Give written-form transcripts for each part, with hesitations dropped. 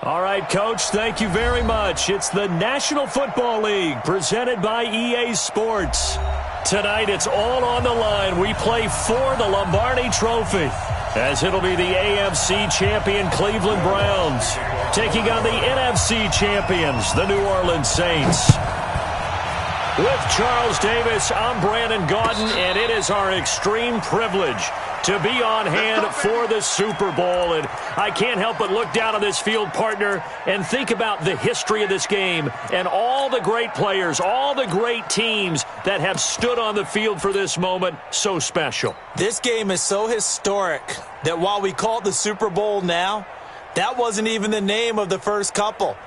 All right, Coach, thank you very much. It's the National Football League presented by EA Sports. Tonight, it's all on the line. We play for the Lombardi Trophy, as it'll be the AFC champion Cleveland Browns taking on the NFC champions, the New Orleans Saints. With Charles Davis, I'm Brandon Gaudin, and it is our extreme privilege to be on hand for the Super Bowl. And I can't help but look down on this field, partner, and think about the history of this game and all the great players, all the great teams that have stood on the field for this moment. So special. This game is so historic that while we call it the Super Bowl now, that wasn't even the name of the first couple.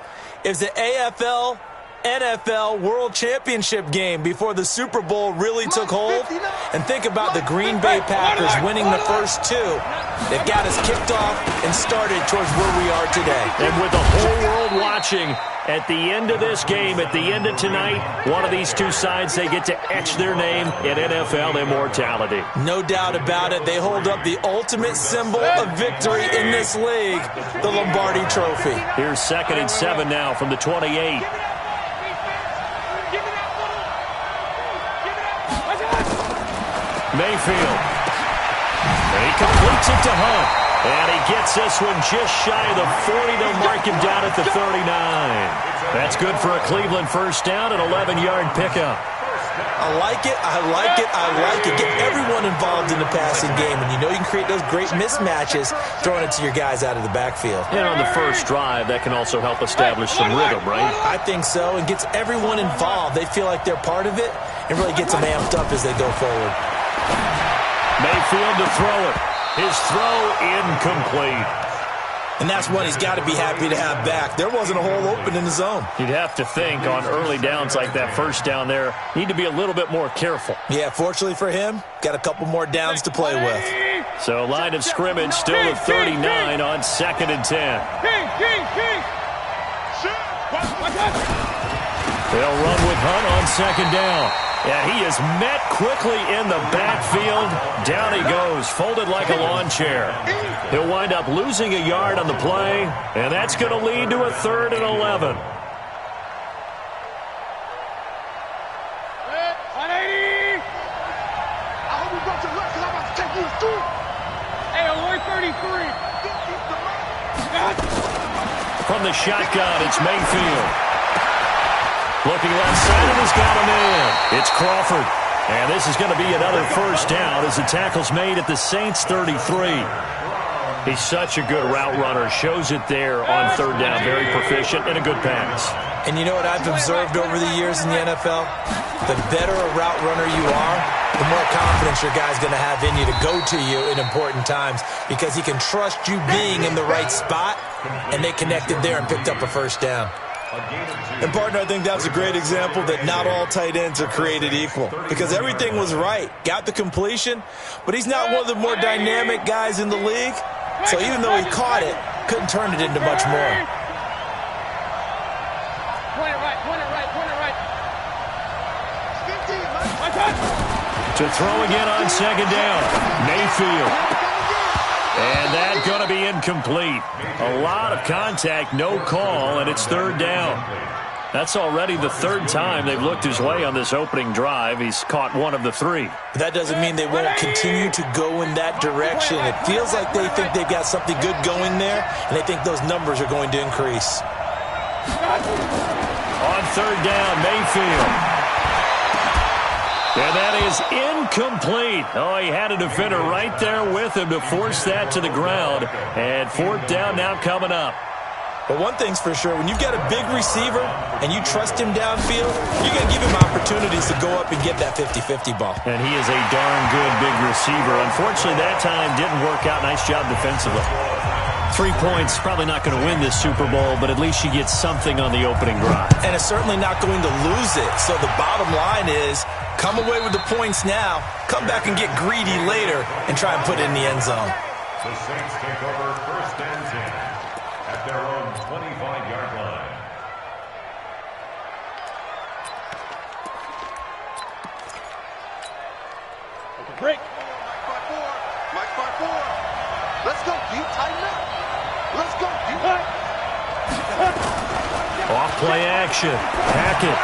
It's the AFL NFL World Championship game before the Super Bowl really took hold. And think about the Green Bay Packers winning the first two that got us kicked off and started towards where we are today. And with the whole world watching, at the end of this game, at the end of tonight, one of these two sides, they get to etch their name in NFL immortality. No doubt about it. They hold up the ultimate symbol of victory in this league, the Lombardi Trophy. Here's 2nd and 7 now from the 28. Mayfield. And he completes it to Hunt. And he gets this one just shy of the 40. They'll mark him down at the 39. That's good for a Cleveland first down, an 11-yard pickup. I like it, I like it, I like it. Get everyone involved in the passing game. And you know you can create those great mismatches throwing it to your guys out of the backfield. And on the first drive, that can also help establish some rhythm, right? I think so, and gets everyone involved. They feel like they're part of it and really gets them amped up as they go forward. Mayfield to throw it. His throw incomplete. And that's one he's got to be happy to have back. There wasn't a hole open in the zone. You'd have to think on early downs like that first down there, need to be a little bit more careful. Yeah, fortunately for him, got a couple more downs to play with. So line of scrimmage still at 39 on 2nd and 10. They'll run with Hunt on 2nd down. Yeah, he is met quickly in the backfield. Down he goes, folded like a lawn chair. He'll wind up losing a yard on the play, and that's going to lead to a 3rd and 11. From the shotgun, it's Mayfield. Looking left side, and he's got him in. It's Crawford. And this is going to be another first down as the tackle's made at the Saints' 33. He's such a good route runner. Shows it there on 3rd down. Very proficient and a good pass. And you know what I've observed over the years in the NFL? The better a route runner you are, the more confidence your guy's going to have in you to go to you in important times because he can trust you being in the right spot, and they connected there and picked up a first down. And, partner, I think that was a great example that not all tight ends are created equal because everything was right. Got the completion, but he's not one of the more dynamic guys in the league. So even though he caught it, couldn't turn it into much more. Point it right. To throw again on 2nd down. Mayfield. And that's going to be incomplete. A lot of contact, no call, and it's 3rd down. That's already the 3rd time they've looked his way on this opening drive. He's caught one of the 3. But that doesn't mean they won't continue to go in that direction. It feels like they think they've got something good going there, and they think those numbers are going to increase. On 3rd down, Mayfield. And that is incomplete. Oh, he had a defender right there with him to force that to the ground. And 4th down now coming up. But one thing's for sure, when you've got a big receiver and you trust him downfield, you're going to give him opportunities to go up and get that 50-50 ball. And he is a darn good big receiver. Unfortunately, that time didn't work out. Nice job defensively. 3 points, probably not going to win this Super Bowl, but at least you get something on the opening drive. And it's certainly not going to lose it. So the bottom line is, come away with the points now, come back and get greedy later, and try and put it in the end zone. The Saints take over 1st and 10 at their own 25-yard line. Break. Mike 5-4. Let's go. You tighten up. Let's go. You. Off-play action. Hackett.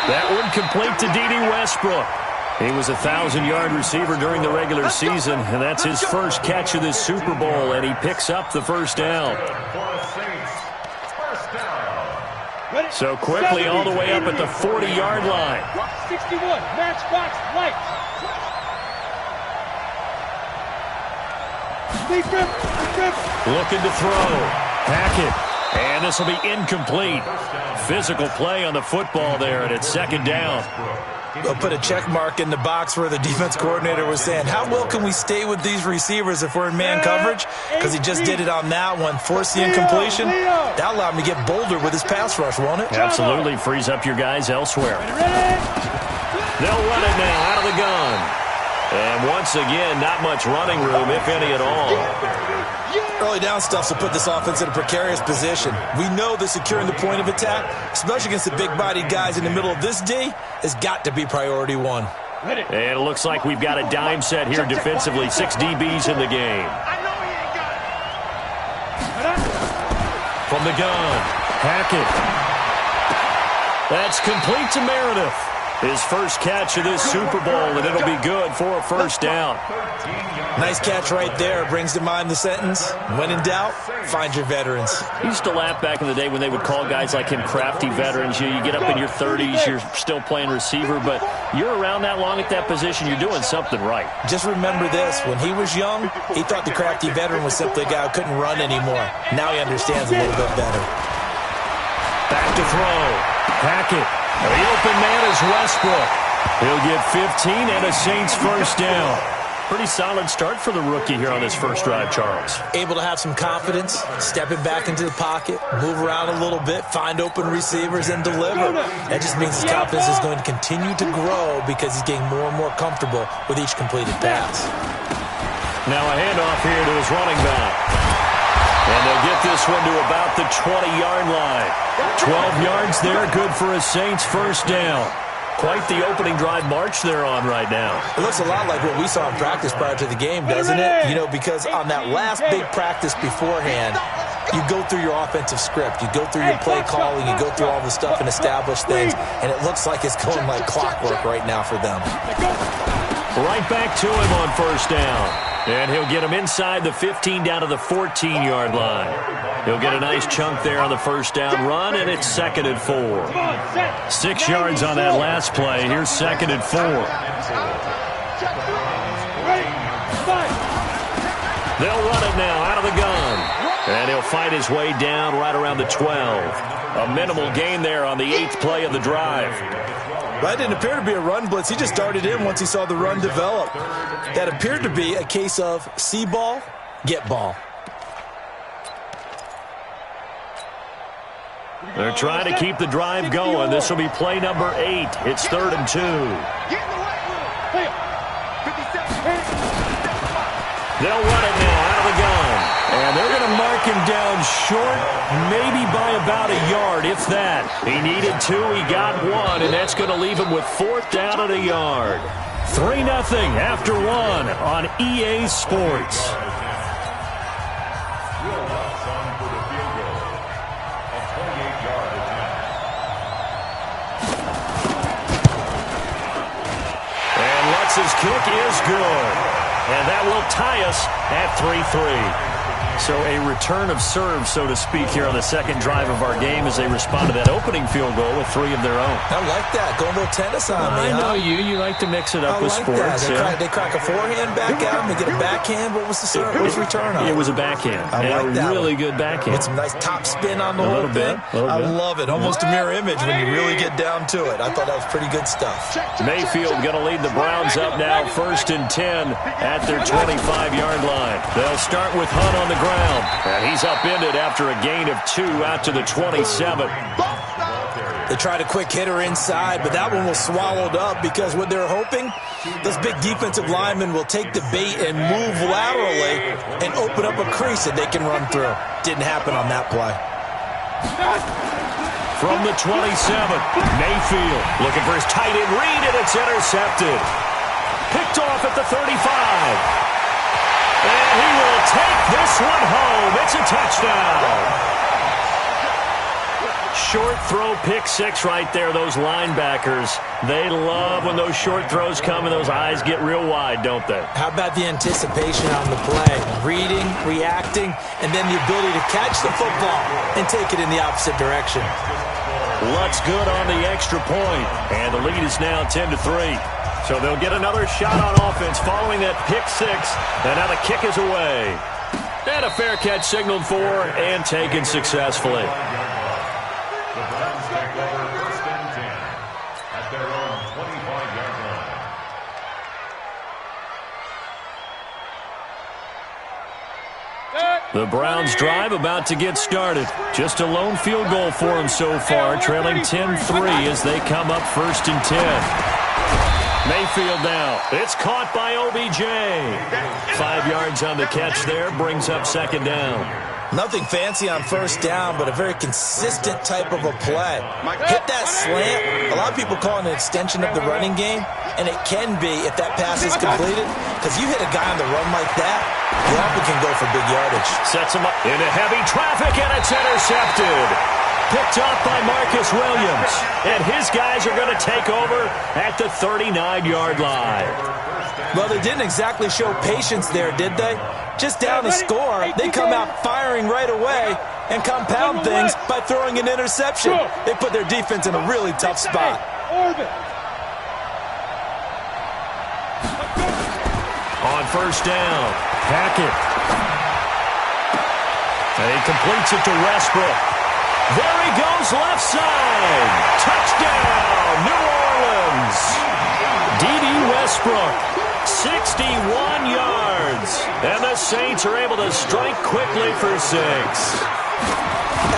That one complete to D.D. Westbrook. He was a 1,000-yard receiver during the regular season, and that's his first catch of this Super Bowl, and he picks up the first down. So quickly all the way up at the 40-yard line. 61, matchbox light. Looking to throw. Hackett. And this will be incomplete. Physical play on the football there, and it's second down. They'll put a check mark in the box where the defense coordinator was saying, how well can we stay with these receivers if we're in man coverage? Because he just did it on that one. Force the incompletion. That allowed him to get bolder with his pass rush, won't it? Absolutely. Frees up your guys elsewhere. They'll run it now out of the gun. And once again, not much running room, if any at all. Early down stuff will put this offense in a precarious position. We know that securing the point of attack, especially against the big-bodied guys in the middle of this D, has got to be priority one. And it looks like we've got a dime set here defensively. 6 DBs in the game. From the gun, Hackett. That's complete to Meredith. His first catch of this Super Bowl, and it'll be good for a first down. Nice catch right there. Brings to mind the sentence, when in doubt, find your veterans. I used to laugh back in the day when they would call guys like him crafty veterans. You get up in your 30s, you're still playing receiver, but you're around that long at that position, you're doing something right. Just remember this. When he was young, he thought the crafty veteran was simply a guy who couldn't run anymore. Now he understands a little bit better. Back to throw. Hackett. The open man is Westbrook. He'll get 15 and a Saints first down. Pretty solid start for the rookie here on this first drive, Charles. Able to have some confidence, stepping back into the pocket, move around a little bit, find open receivers, and deliver. That just means his confidence is going to continue to grow because he's getting more and more comfortable with each completed pass. Now a handoff here to his running back. And they'll get this one to about the 20-yard line. 12 yards there, good for a Saints first down. Quite the opening drive march they're on right now. It looks a lot like what we saw in practice prior to the game, doesn't it? You know, because on that last big practice beforehand, you go through your offensive script. You go through your play calling. You go through all the stuff and establish things. And it looks like it's going like clockwork right now for them. Right back to him on first down. And he'll get him inside the 15 down to the 14-yard line. He'll get a nice chunk there on the first down run, and it's second and 4. 6 yards on that last play. Here's second and 4. They'll run it now out of the gun. And he'll fight his way down right around the 12. A minimal gain there on the 8th play of the drive. That didn't appear to be a run blitz. He just darted in once he saw the run develop. That appeared to be a case of see ball, get ball. They're trying to keep the drive going. This will be play number 8. It's 3rd and 2. They'll run it now out of the gun. And they're going to mark him down short, maybe by about a yard, if that. He needed 2, he got 1, and that's going to leave him with 4th down at a yard. 3-0 after 1 on EA Sports. And Lutz's kick is good. And that will tie us at 3-3. So a return of serve, so to speak, here on the second drive of our game as they respond to that opening field goal with 3 of their own. I like that. Going a little tennis on me, I know you. You like to mix it up with sports. They crack a forehand back at him. They get a backhand. What was the serve? What was the return on? It was a backhand. I like that. A really good backhand. With some nice top spin on the whole thing. I love it. Almost a mirror image when you really get down to it. I thought that was pretty good stuff. Mayfield going to lead the Browns up now, 1st and 10 at their 25-yard line. They'll start with Hunt on the ground. And he's upended after a gain of 2 out to the 27. They tried a quick hitter inside, but that one was swallowed up because what they're hoping, those big defensive linemen will take the bait and move laterally and open up a crease that they can run through. Didn't happen on that play. From the 27, Mayfield looking for his tight end read, and it's intercepted. Picked off at the 35. And he will take this one home. It's a touchdown. throw pick six right there, those linebackers. They love when those short throws come and those eyes get real wide, don't they? How about the anticipation on the play? Reading, reacting, and then the ability to catch the football and take it in the opposite direction. Luck's good on the extra point, and the lead is now 10-3. So they'll get another shot on offense following that pick six, and now the kick is away. And a fair catch signaled for and taken successfully. The Browns take over 1st and 10 at their own 25-yard line. The Browns drive about to get started. Just a lone field goal for them so far, trailing 10-3 as they come up 1st and 10. Mayfield now. It's caught by OBJ. 5 yards on the catch there, brings up 2nd down. Nothing fancy on 1st down, but a very consistent type of a play. Hit that slant. A lot of people call it an extension of the running game, and it can be if that pass is completed, because you hit a guy on the run like that, you often can go for big yardage. Sets him up into heavy traffic, and it's intercepted. Picked off by Marcus Williams. And his guys are going to take over at the 39-yard line. Well, they didn't exactly show patience there, did they? Just down a score, they come out firing right away and compound things by throwing an interception. They put their defense in a really tough spot. On 1st down, Hackett. And he completes it to Westbrook. There he goes, left side. Touchdown, New Orleans. D.D. Westbrook, 61 yards. And the Saints are able to strike quickly for 6.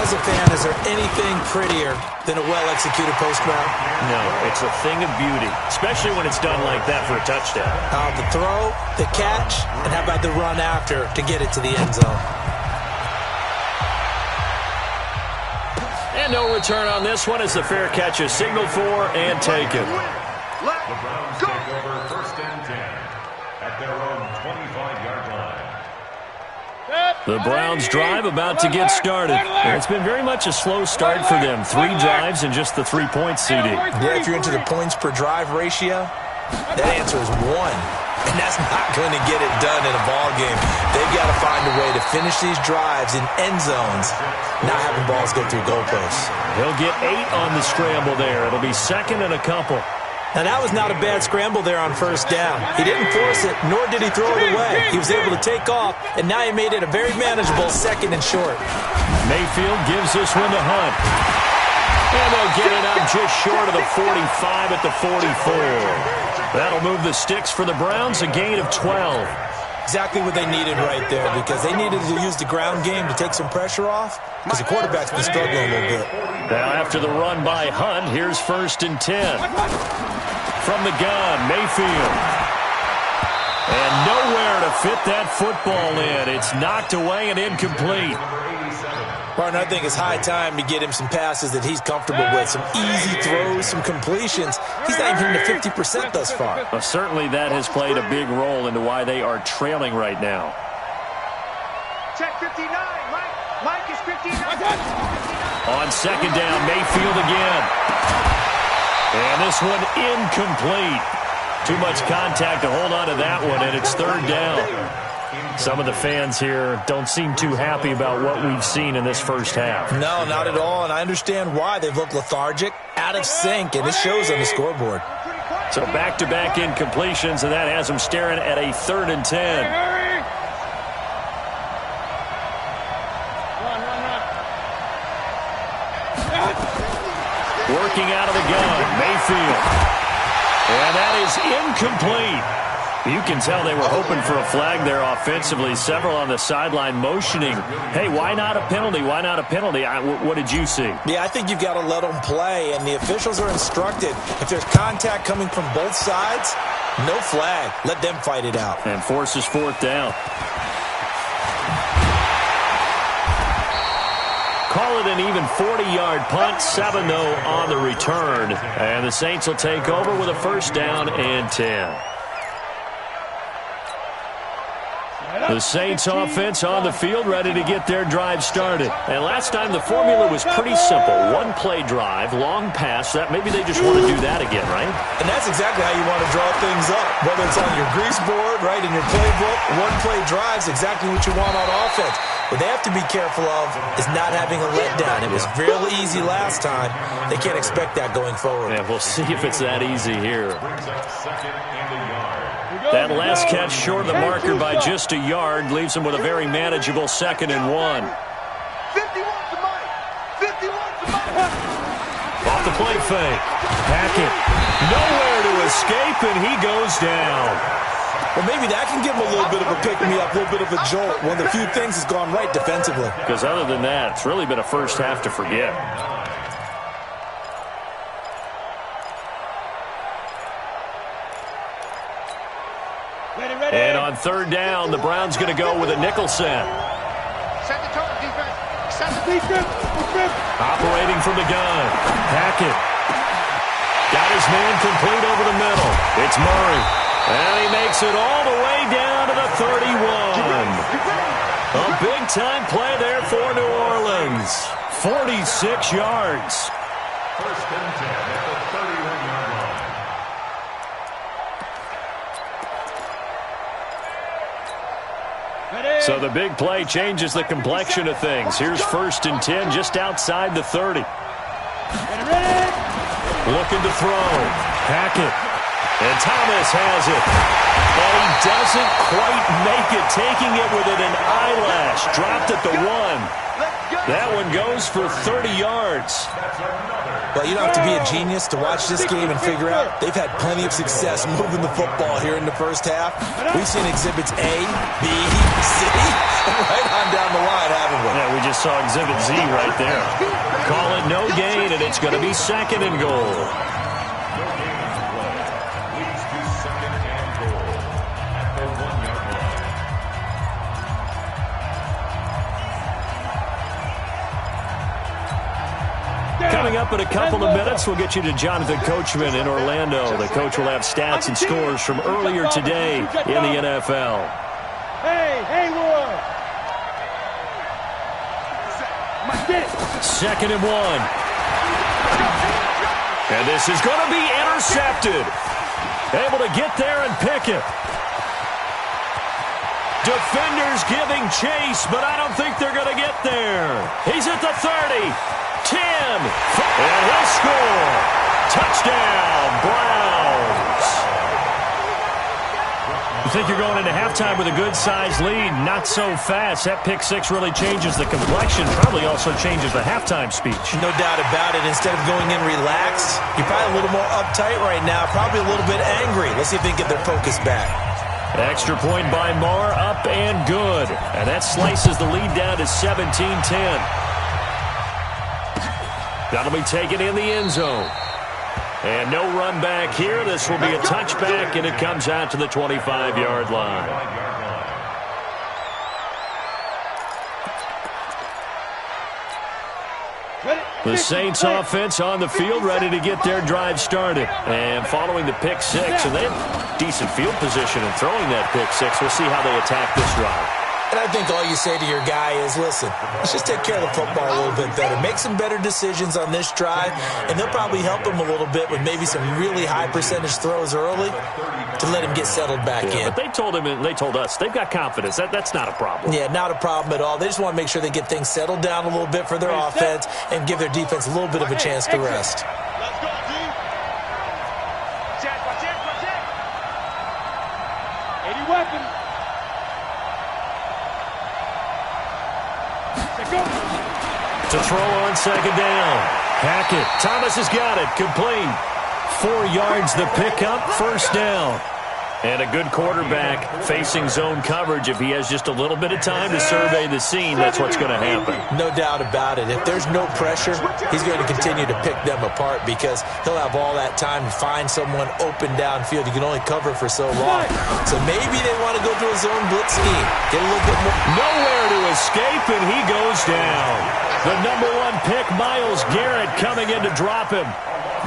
As a fan, is there anything prettier than a well-executed post route? No, it's a thing of beauty, especially when it's done like that for a touchdown. The throw, the catch, and how about the run after to get it to the end zone? And no return on this one as the fair catch is signaled for and taken. The Browns take over 1st and 10 at their own 25-yard line. The Browns drive about to get started. And it's been very much a slow start for them. 3 drives and just the 3-point CD. Yeah, if you're into the points per drive ratio, that answer is 1. And that's not going to get it done in a ball game. They've got to find a way to finish these drives in end zones, not having balls go through goalposts. He'll get 8 on the scramble there. It'll be 2nd and a couple. Now, that was not a bad scramble there on 1st down. He didn't force it, nor did he throw it away. He was able to take off, and now he made it a very manageable 2nd and short. Mayfield gives this one to Hunt. And they'll get it up just short of the 45 at the 44. That'll move the sticks for the Browns, a gain of 12. Exactly what they needed right there, because they needed to use the ground game to take some pressure off, because the quarterback's been struggling a little bit. Now after the run by Hunt, here's 1st and 10. From the gun, Mayfield. And nowhere to fit that football in. It's knocked away and incomplete. Partner, I think it's high time to get him some passes that he's comfortable with, some easy throws, some completions. He's not even hitting the 50% thus far. Well, certainly that has played a big role into why they are trailing right now. Check 59, Mike is 59. On 2nd down, Mayfield again. And this one incomplete. Too much contact to hold on to that one, and it's 3rd down. Some of the fans here don't seem too happy about what we've seen in this first half. No, not at all, and I understand why. They've looked lethargic, out of sync, and it shows on the scoreboard. So back-to-back incompletions, and that has them staring at a 3rd and 10. Working out of the gun, Mayfield. And that is incomplete. You can tell they were hoping for a flag there offensively. Several on the sideline motioning. Hey, why not a penalty? Why not a penalty? What did you see? Yeah, I think you've got to let them play, and the officials are instructed. If there's contact coming from both sides, no flag. Let them fight it out. And forces 4th down. Call it an even 40-yard punt. 7, though, on the return. And the Saints will take over with a 1st down and 10. The Saints offense on the field, ready to get their drive started. And last time the formula was pretty simple. One-play drive, long pass. That maybe they just want to do that again, right? And that's exactly how you want to draw things up. Whether it's on your grease board, right, in your playbook, one-play drive's exactly what you want on offense. What they have to be careful of is not having a letdown. It was real easy last time. They can't expect that going forward. Yeah, we'll see if it's that easy here. That last catch short of the marker by just a yard leaves him with a very manageable 2nd and 1. 51 to Mike. 51 to Mike. Off the play fake. Hackett. Nowhere to escape, and he goes down. Well, maybe that can give him a little bit of a pick-me-up, a little bit of a jolt. One of the few things has gone right defensively. Because other than that, it's really been a first half to forget. And on 3rd down, the Browns going to go with a nickel set. Set the tone, defense. Set the defense. Operating from the gun. Hackett. Got his man complete over the middle. It's Murray. And he makes it all the way down to the 31. A big-time play there for New Orleans. 46 yards. First and 10 at the 31-yard line. So the big play changes the complexion of things. Here's 1st and 10 just outside the 30. Looking to throw. Hackett. And Thomas has it. And he doesn't quite make it, taking it within an eyelash. Dropped at the 1. That one goes for 30 yards. Well, you don't have to be a genius to watch this game and figure out they've had plenty of success moving the football here in the first half. We've seen exhibits A, B, C, right on down the line, haven't we? Yeah, we just saw exhibit Z right there. Call it no gain, and it's going to be 2nd and goal. Leads to 2nd and goal at the 1-yard line. Coming up in a couple of minutes, we'll get you to Jonathan Coachman in Orlando. The coach will have stats and scores from earlier today in the NFL. Hey, Roy. 2nd and 1. And this is going to be intercepted. Able to get there and pick it. Defenders giving chase, but I don't think they're going to get there. He's at the 30. 10. And he'll score. Touchdown, Browns. You think you're going into halftime with a good-sized lead? Not so fast. That pick 6 really changes the complexion. Probably also changes the halftime speech. No doubt about it. Instead of going in relaxed, you're probably a little more uptight right now. Probably a little bit angry. Let's see if they can get their focus back. Extra point by Marr, up and good. And that slices the lead down to 17-10. That'll be taken in the end zone. And no run back here. This will be a touchback, and it comes out to the 25-yard line. The Saints offense on the field, ready to get their drive started. And following the pick 6, and they have decent field position in throwing that pick 6. We'll see how they attack this drive. And I think all you say to your guy is, listen, let's just take care of the football a little bit better. Make some better decisions on this drive, and they'll probably help him a little bit with maybe some really high percentage throws early to let him get settled back in. But they told him, and they told us, they've got confidence. That's not a problem. Yeah, not a problem at all. They just want to make sure they get things settled down a little bit for their offense and give their defense a little bit of a chance to rest. Let's go, D. Check. 80 weapons. To throw on 2nd down. Hackett. Thomas has got it. Complete. 4 yards the pickup. 1st down. And a good quarterback facing zone coverage. If he has just a little bit of time to survey the scene, that's what's going to happen. No doubt about it. If there's no pressure, he's going to continue to pick them apart because he'll have all that time to find someone open downfield. You can only cover for so long. So maybe they want to go to a zone blitz scheme. Get a little bit more. Nowhere to escape, and he goes down. The number 1 pick, Myles Garrett, coming in to drop him.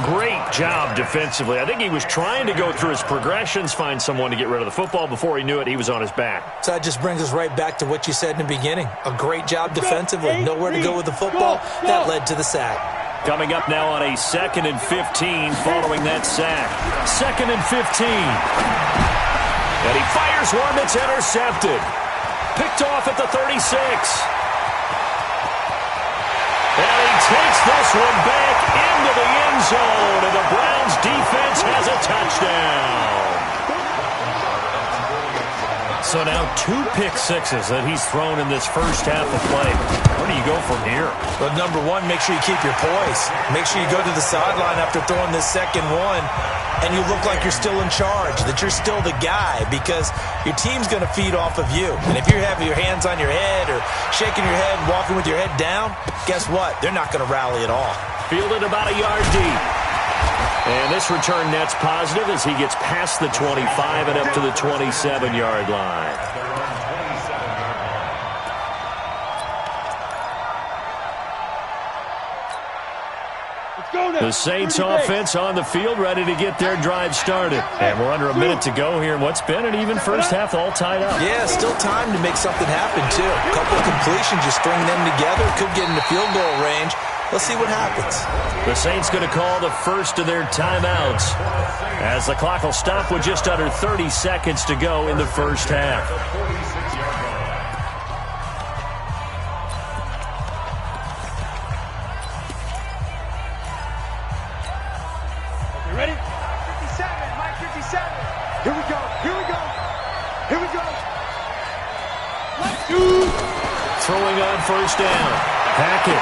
Great job defensively. I think he was trying to go through his progressions, find someone to get rid of the football. Before he knew it, he was on his back. So that just brings us right back to what you said in the beginning. A great job defensively. Nowhere to go with the football. That led to the sack. Coming up now on a 2nd and 15 following that sack. 2nd and 15. And he fires one that's intercepted. Picked off at the 36. And he takes this one back into the end zone, and the Browns defense has a touchdown. So now 2 pick sixes that he's thrown in this first half of play. Where do you go from here? Well, number one, make sure you keep your poise. Make sure you go to the sideline after throwing this second one, and you look like you're still in charge, that you're still the guy, because your team's going to feed off of you. And if you're having your hands on your head or shaking your head and walking with your head down, guess what? They're not going to rally at all. Fielded about a yard deep. And this return net's positive as he gets past the 25 and up to the 27-yard line. The Saints offense on the field, ready to get their drive started. And we're under a minute to go here in what's been an even first half, all tied up. Yeah, still time to make something happen, too. A couple of completions, you string them together, could get into field goal range. Let's see what happens. The Saints going to call the first of their timeouts as the clock will stop with just under 30 seconds to go in the first half. You ready? 57, Mike 57. Here we go, here we go, here we go. Let's go. Throwing on first down. Hackett.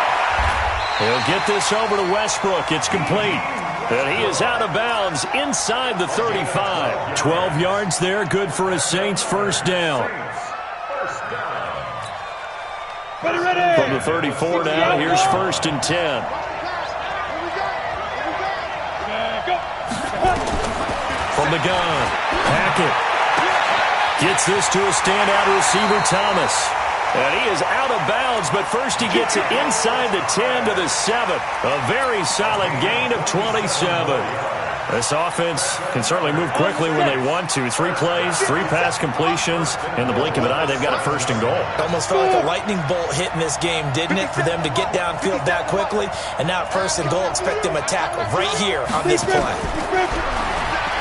He'll get this over to Westbrook. It's complete. And he is out of bounds inside the 35. 12 yards there, good for a Saints first down. Ready. From the 34 now, here's 1st and 10. From the gun, Hackett gets this to a standout receiver, Thomas. And he is out of bounds, but first he gets it inside the 10 to the 7. A very solid gain of 27. This offense can certainly move quickly when they want to. 3 plays, 3 pass completions. In the blink of an eye, they've got a 1st and goal. It almost felt like a lightning bolt hit in this game, didn't it? For them to get downfield that quickly. And now 1st and goal, expect them to tackle right here on this play.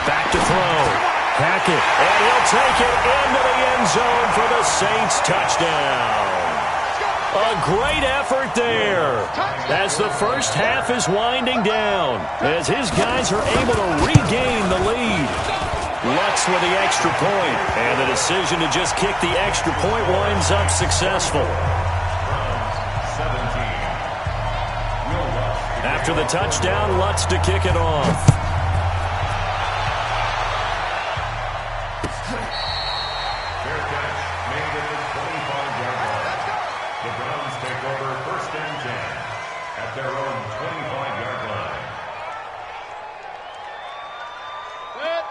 Back to throw. Hackett, and he'll take it into the end zone for the Saints touchdown. A great effort there as the first half is winding down, as his guys are able to regain the lead. Lutz with the extra point, and the decision to just kick the extra point winds up successful. After the touchdown, Lutz to kick it off.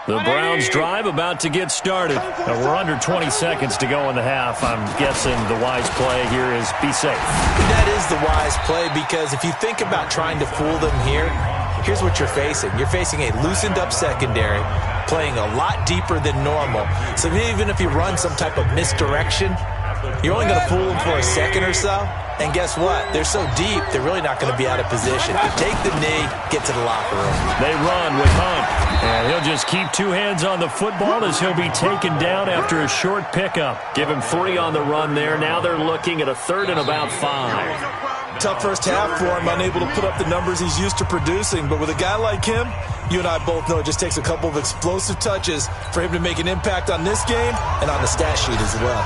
The Browns drive about to get started. We're under 20 seconds to go in the half. I'm guessing the wise play here is be safe. That is the wise play, because if you think about trying to fool them here, here's what you're facing. You're facing a loosened up secondary, playing a lot deeper than normal. So even if you run some type of misdirection, you're only going to fool them for a second or so. And guess what? They're so deep, they're really not going to be out of position. Take the knee, get to the locker room. They run with Hunt. And he'll just keep 2 hands on the football as he'll be taken down after a short pickup. Give him 3 on the run there. Now they're looking at a 3rd and about 5. Tough first half for him, unable to put up the numbers he's used to producing. But with a guy like him, you and I both know it just takes a couple of explosive touches for him to make an impact on this game and on the stat sheet as well.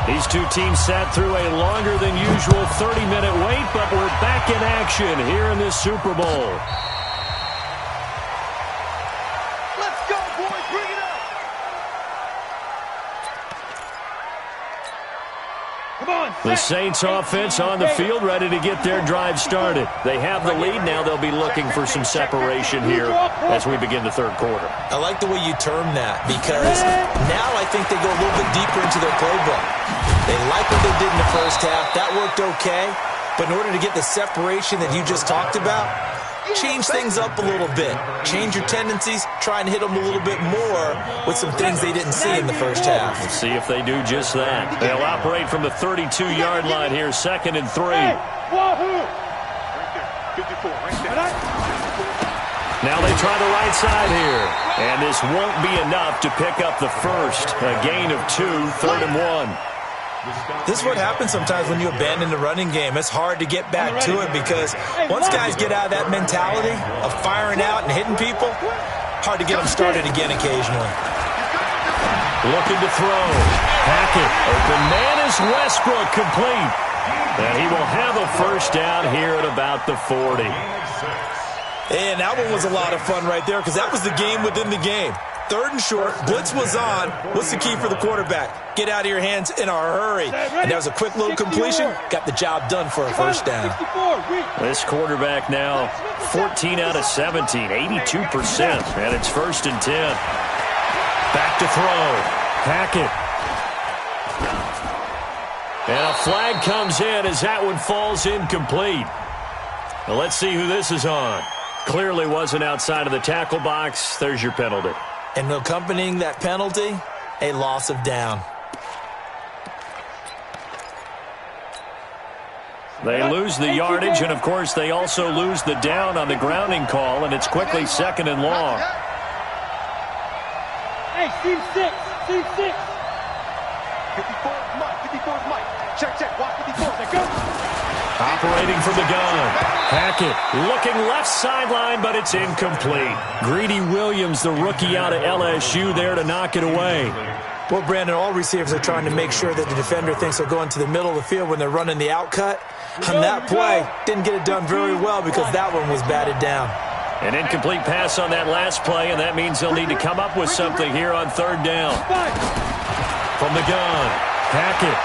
These 2 teams sat through a longer than usual 30-minute wait, but we're back in action here in this Super Bowl. Let's go, boys. Bring it up. Come on. The Saints offense on the field, ready to get their drive started. They have the lead. Now they'll be looking for some separation here as we begin the 3rd quarter. I like the way you term that, because now I think they go a little bit deeper into their playbook. They like what they did in the first half. That worked okay. But in order to get the separation that you just talked about, change things up a little bit. Change your tendencies, try and hit them a little bit more with some things they didn't see in the first half. We'll see if they do just that. They'll operate from the 32-yard line here, 2nd and 3. Now they try the right side here. And this won't be enough to pick up the first. A gain of 2, 3rd and 1. This is what happens sometimes when you abandon the running game. It's hard to get back to it because once guys get out of that mentality of firing out and hitting people, hard to get them started again occasionally. Looking to throw. Hackett. Open man is Westbrook, complete. And he will have a first down here at about the 40. And that one was a lot of fun right there because that was the game within the game. 3rd and short, blitz was on. What's the key for the quarterback? Get out of your hands in a hurry. And that was a quick little completion. Got the job done for a first down. This quarterback now 14 out of 17, 82%. And it's 1st and 10. Back to throw. Hackett. And a flag comes in as that one falls incomplete. Now let's see who this is on. Clearly wasn't outside of the tackle box. There's your penalty. And accompanying that penalty, a loss of down. They lose the yardage, and, of course, they also lose the down on the grounding call, and it's quickly 2nd and long. Hey, team 6. Team 6. 54 Mike. 54 Mike. Check. Watch 54. There go. Operating from the gun. Hackett looking left sideline, but it's incomplete. Greedy Williams, the rookie out of LSU, there to knock it away. Well, Brandon, all receivers are trying to make sure that the defender thinks they're going to the middle of the field when they're running the outcut. On that play, didn't get it done very well because that one was batted down. An incomplete pass on that last play, and that means they'll need to come up with something here on 3rd down. From the gun, Hackett.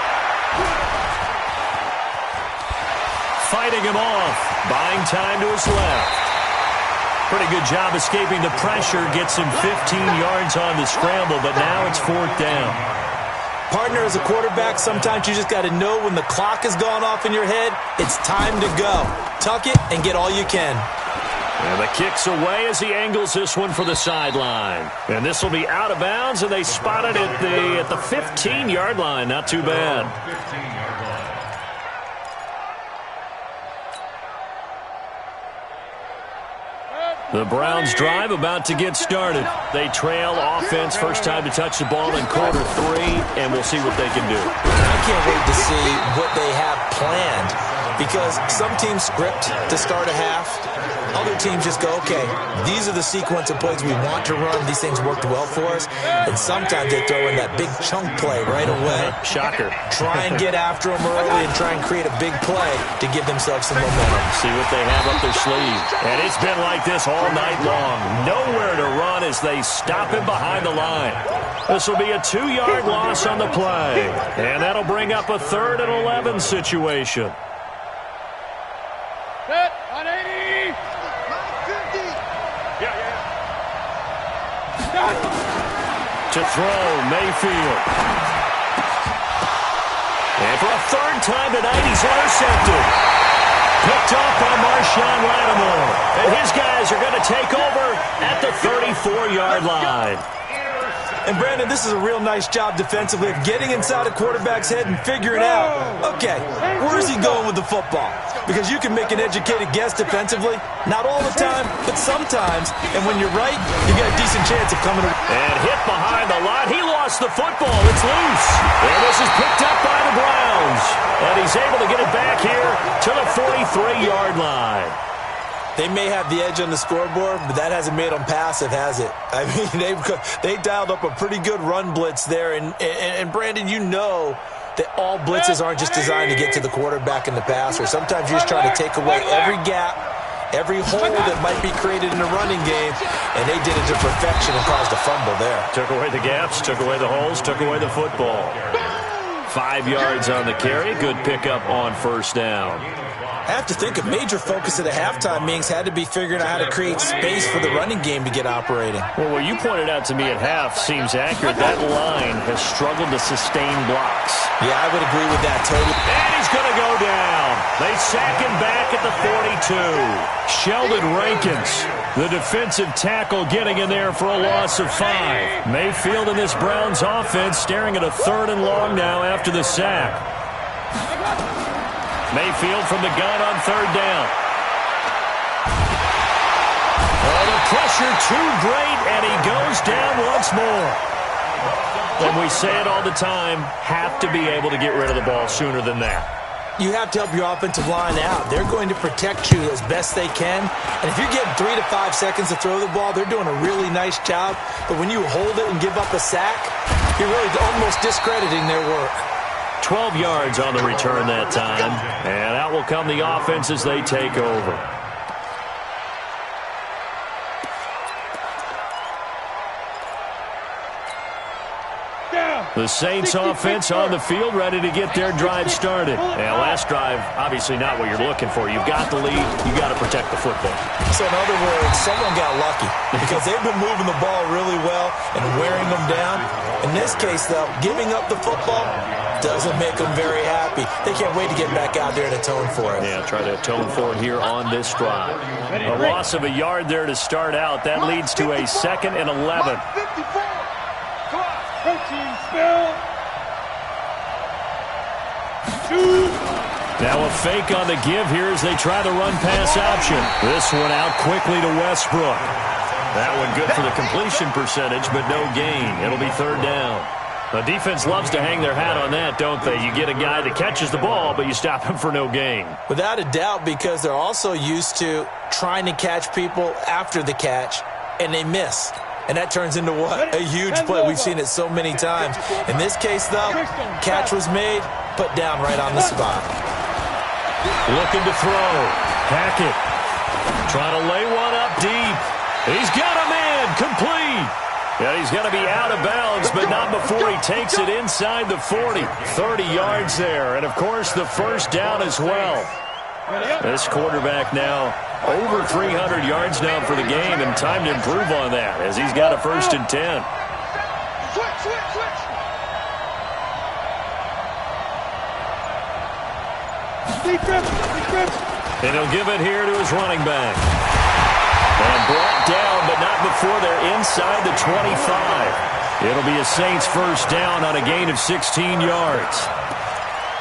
Fighting him off, buying time to his left. Pretty good job escaping the pressure, gets him 15 yards on the scramble, but now it's 4th down. Partner, as a quarterback, sometimes you just got to know when the clock has gone off in your head, it's time to go. Tuck it and get all you can. And the kick's away as he angles this one for the sideline. And this will be out of bounds, and they spot it at the 15-yard line. Not too bad. The Browns drive about to get started. They trail offense, first time to touch the ball in quarter 3, and we'll see what they can do. I can't wait to see what they have planned because some teams script to start a half. Other teams just go, okay, these are the sequence of plays we want to run. These things worked well for us. And sometimes they throw in that big chunk play right away. Shocker. Try and get after them early and try and create a big play to give themselves some momentum. See what they have up their sleeve. And it's been like this all night long. Nowhere to run as they stop him behind the line. This will be a 2-yard loss on the play. And that'll bring up a 3rd and 11 situation. Set. 180. To throw, Mayfield. And for a 3rd time tonight, he's intercepted. Picked off by Marshawn Lattimore. And his guys are going to take over at the 34-yard line. And, Brandon, this is a real nice job defensively of getting inside a quarterback's head and figuring out, okay, where is he going with the football? Because you can make an educated guess defensively. Not all the time, but sometimes. And when you're right, you got a decent chance of coming. And hit behind the line. He lost the football. It's loose. And this is picked up by the Browns. And he's able to get it back here to the 43-yard line. They may have the edge on the scoreboard, but that hasn't made them passive, has it? I mean, they dialed up a pretty good run blitz there. And Brandon, you know that all blitzes aren't just designed to get to the quarterback and the passer. Sometimes you're just trying to take away every gap, every hole that might be created in a running game, and they did it to perfection and caused a fumble there. Took away the gaps, took away the holes, took away the football. 5 yards on the carry. Good pickup on 1st down. I have to think a major focus of the halftime meetings had to be figuring out how to create space for the running game to get operating. Well, what you pointed out to me at half seems accurate. That line has struggled to sustain blocks. Yeah, I would agree with that totally. And he's going to go down. They sack him back at the 42. Sheldon Rankins, the defensive tackle, getting in there for a loss of 5. Mayfield in this Browns offense staring at a 3rd and long now after the sack. Mayfield from the gun on 3rd down. Oh, the pressure too great, and he goes down once more. And we say it all the time, have to be able to get rid of the ball sooner than that. You have to help your offensive line out. They're going to protect you as best they can. And if you're getting 3 to 5 seconds to throw the ball, they're doing a really nice job. But when you hold it and give up a sack, you're really almost discrediting their work. 12 yards on the return that time. And out will come the offense as they take over. The Saints offense on the field, ready to get their drive started. And last drive, obviously not what you're looking for. You've got the lead. You've got to protect the football. So in other words, someone got lucky because they've been moving the ball really well and wearing them down. In this case, though, giving up the football doesn't make them very happy. They can't wait to get back out there and atone for it. Yeah, try to atone for it here on this drive. A loss of a yard there to start out. That leads to a 2nd and 11. Now a fake on the give here as they try the run-pass option. This one out quickly to Westbrook. That one good for the completion percentage, but no gain. It'll be 3rd down. The defense loves to hang their hat on that, don't they? You get a guy that catches the ball, but you stop him for no gain. Without a doubt, because they're also used to trying to catch people after the catch, and they miss. And that turns into what? A huge play. We've seen it so many times. In this case, though, catch was made, put down right on the spot. Looking to throw. Hackett trying to lay one up deep. He's got a man. Complete. Yeah, he's going to be out of bounds, but not before he takes it inside the 40. 30 yards there. And, of course, the 1st down as well. This quarterback now over 300 yards now for the game, and time to improve on that as he's got a 1st and 10. And he'll give it here to his running back. And brought down, but not before they're inside the 25. It'll be a Saints 1st down on a gain of 16 yards.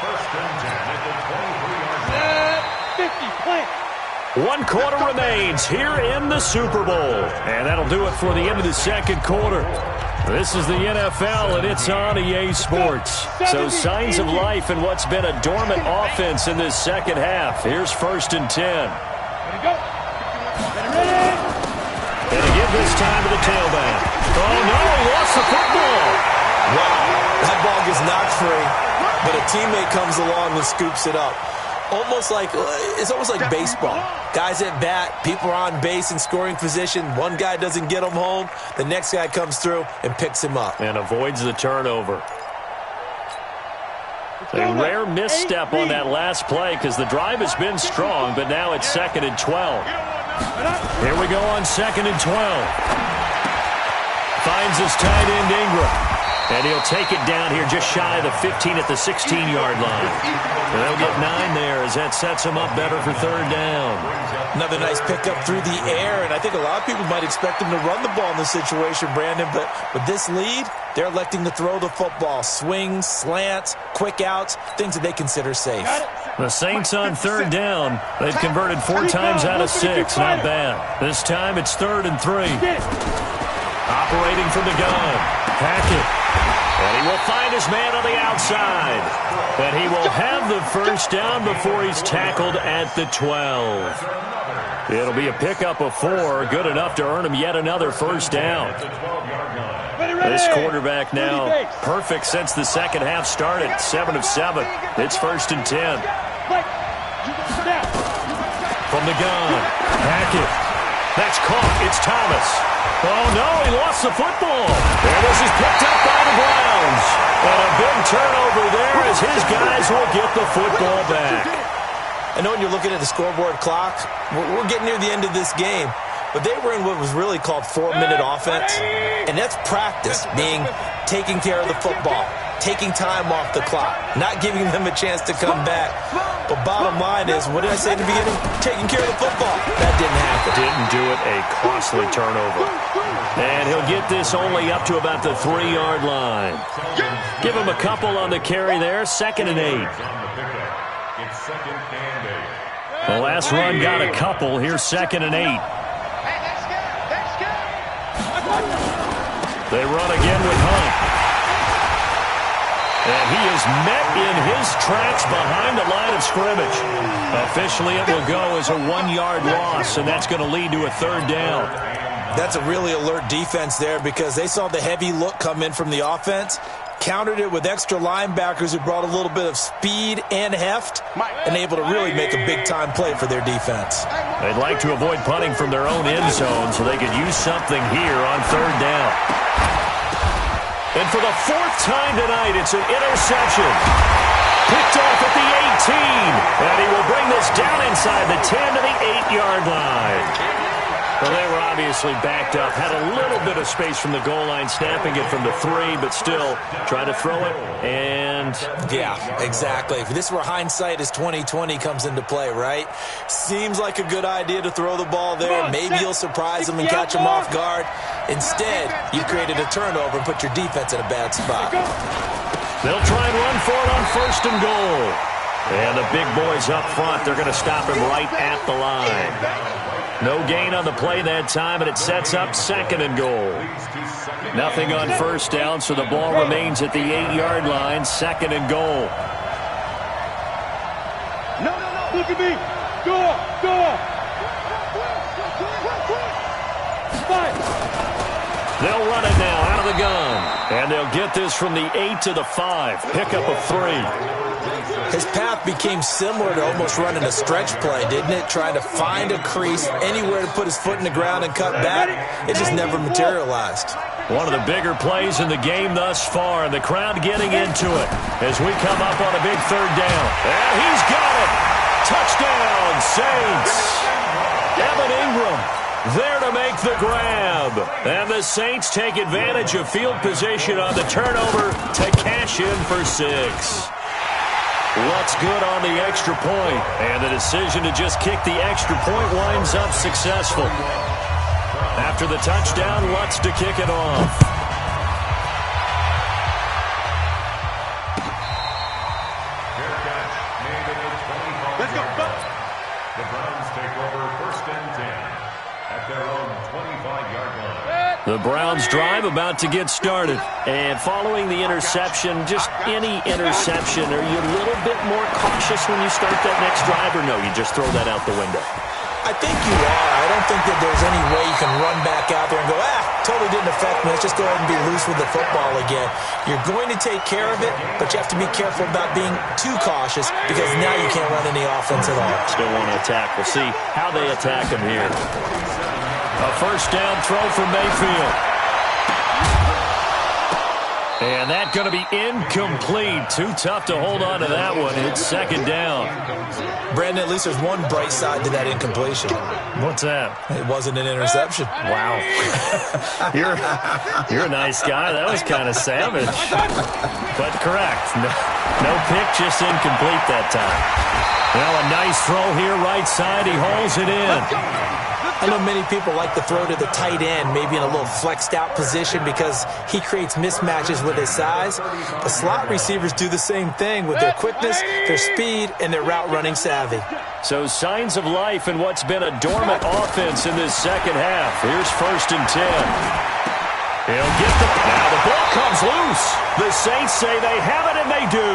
1st and 10 at the 23-yard line. 1 quarter remains here in the Super Bowl. And that'll do it for the end of the 2nd quarter. This is the NFL, and it's on EA Sports. So signs of life in what's been a dormant offense in this 2nd half. Here's 1st and 10. And to give this time to the tailback. Oh, no, he lost the football. Wow, that ball gets knocked free, but a teammate comes along and scoops it up. It's almost like baseball. Guys at bat, people are on base in scoring position. One guy doesn't get him home. The next guy comes through and picks him up. And avoids the turnover. A rare misstep on that last play because the drive has been strong, but now it's 2nd and 12. Here we go on 2nd and 12. Finds his tight end Ingram. And he'll take it down here just shy of the 15 at the 16-yard line. And they'll get 9 there as that sets him up better for 3rd down. Another nice pickup through the air, and I think a lot of people might expect him to run the ball in this situation, Brandon, but with this lead, they're electing to throw the football. Swings, slants, quick outs, things that they consider safe. The Saints on 3rd down. They've converted 4 times out of 6. Not bad. This time it's 3rd and 3. Operating from the gun. Hackett. And he will find his man on the outside. And he will have the 1st down before he's tackled at the 12. It'll be a pickup of 4. Good enough to earn him yet another 1st down. This quarterback now perfect since the 2nd half started. 7 of 7. It's 1st and 10. From the gun. Hackett. That's caught. It's Thomas. Oh, no, he lost the football. And this is picked up by the Browns. And a big turnover there as his guys will get the football back. I know when you're looking at the scoreboard clock, we're getting near the end of this game. But they were in what was really called 4-minute offense. And that's practice, being taking care of the football. taking time off the clock, not giving them a chance to come back. But bottom line is, what did I say at the beginning? Taking care of the football. That didn't happen. Didn't do it. A costly turnover. And he'll get this only up to about the 3-yard line. Give him a couple on the carry there. 2nd and 8. The last run got a couple. Here's 2nd and 8. They run again with Hunt. And he is met in his tracks behind the line of scrimmage. Officially, it will go as a 1-yard loss, and that's going to lead to a 3rd down. That's a really alert defense there because they saw the heavy look come in from the offense, countered it with extra linebackers who brought a little bit of speed and heft, and able to really make a big-time play for their defense. They'd like to avoid punting from their own end zone so they could use something here on 3rd down. And for the 4th time tonight, it's an interception. Picked off at the 18. And he will bring this down inside the 10 to the 8-yard line. Well, they were obviously backed up. Had a little bit of space from the goal line, snapping it from the 3, but still trying to throw it. And yeah, exactly. If this were hindsight as 2020 comes into play, right? Seems like a good idea to throw the ball there. Maybe you'll surprise them and catch them off guard. Instead, you created a turnover and put your defense in a bad spot. They'll try and run for it on 1st and goal. And the big boys up front, they're going to stop him right at the line. No gain on the play that time, and it sets up 2nd and goal. Nothing on 1st down, so the ball remains at the 8-yard line, 2nd and goal. No, look at me. Go. They'll run it now out of the gun. And they'll get this from the 8 to the 5. Pickup of 3. His path became similar to almost running a stretch play, didn't it? Trying to find a crease, anywhere to put his foot in the ground and cut back. It just never materialized. One of the bigger plays in the game thus far, and the crowd getting into it as we come up on a big 3rd down. And he's got it! Touchdown, Saints! Evan Ingram there to make the grab. And the Saints take advantage of field position on the turnover to cash in for 6. What's good on the extra point? And the decision to just kick the extra point winds up successful. After the touchdown, Lutz to kick it off. Let's go. The Browns take over 1st and 10 at their own 25-yard line. The Browns drive about to get started. And following the interception, just any interception, are you a little bit more cautious when you start that next drive, or no, you just throw that out the window? I think you are. I don't think that there's any way you can run back out there and go, totally didn't affect me. Let's just go ahead and be loose with the football again. You're going to take care of it, but you have to be careful about being too cautious because now you can't run any offense at all. Still want to attack. We'll see how they attack him here. A 1st down throw for Mayfield. And that's going to be incomplete. Too tough to hold on to that one. It's 2nd down. Brandon, at least there's one bright side to that incompletion. What's that? It wasn't an interception. Wow. You're a nice guy. That was kind of savage. But correct. No pick, just incomplete that time. Well, a nice throw here right side. He holds it in. I know many people like to throw to the tight end, maybe in a little flexed out position because he creates mismatches with his size. The slot receivers do the same thing with their quickness, their speed, and their route running savvy. So signs of life in what's been a dormant offense in this 2nd half. Here's 1st and 10. He'll get the... Now the ball comes loose. The Saints say they have it, and they do.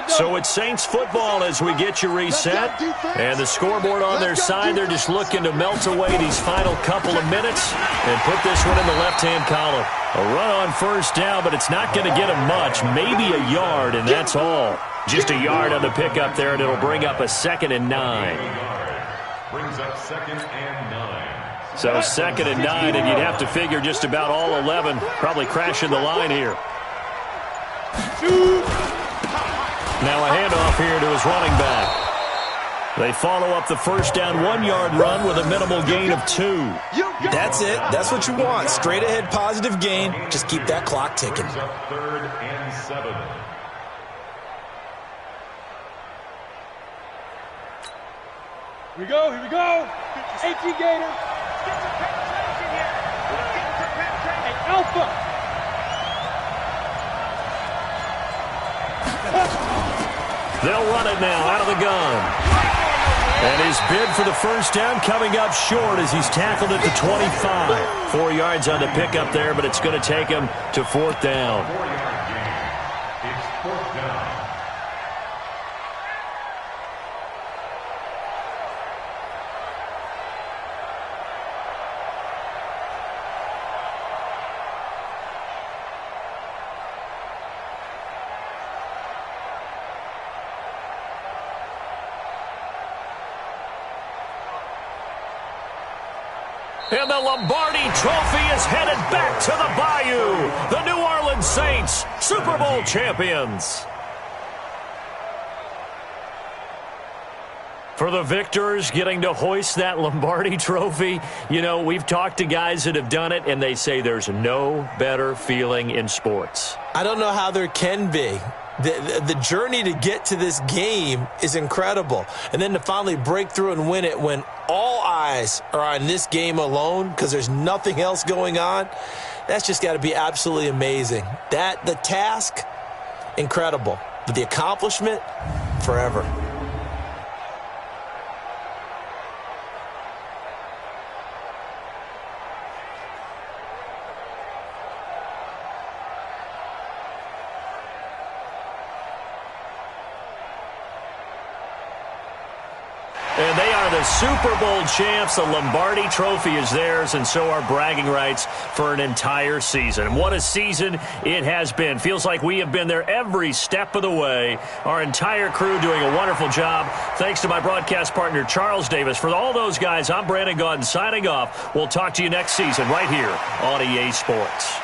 So it's Saints football as we get you reset. And the scoreboard on their side, they're just looking to melt away these final couple of minutes and put this one in the left-hand column. A run on 1st down, but it's not going to get them much. Maybe a yard, and that's all. Just a yard on the pickup there, and it'll bring up a 2nd and 9. Brings up 2nd and 9. So 2nd and 9, and you'd have to figure just about all 11 probably crashing the line here. Now a handoff here to his running back. They follow up the first down 1-yard run with a minimal gain of 2. That's it. That's what you want. Straight ahead positive gain. Just keep that clock ticking. Third and 7. Here we go, here we go. 18 Gator. Get some penetration here. Get some penetration. Hey, Alpha. They'll run it now out of the gun. And his bid for the first down coming up short as he's tackled at the 25. 4 yards on the pickup there, but it's going to take him to 4th down. 4-yard gain. It's 4th down. And the Lombardi Trophy is headed back to the Bayou. The New Orleans Saints, Super Bowl champions. For the victors getting to hoist that Lombardi Trophy, you know, we've talked to guys that have done it, and they say there's no better feeling in sports. I don't know how there can be. The journey to get to this game is incredible. And then to finally break through and win it when all eyes are on this game alone because there's nothing else going on, that's just got to be absolutely amazing. The task, incredible. But the accomplishment, forever. And they are the Super Bowl champs. The Lombardi Trophy is theirs, and so are bragging rights for an entire season. And what a season it has been. Feels like we have been there every step of the way. Our entire crew doing a wonderful job. Thanks to my broadcast partner, Charles Davis. For all those guys, I'm Brandon Gaudin signing off. We'll talk to you next season right here on EA Sports.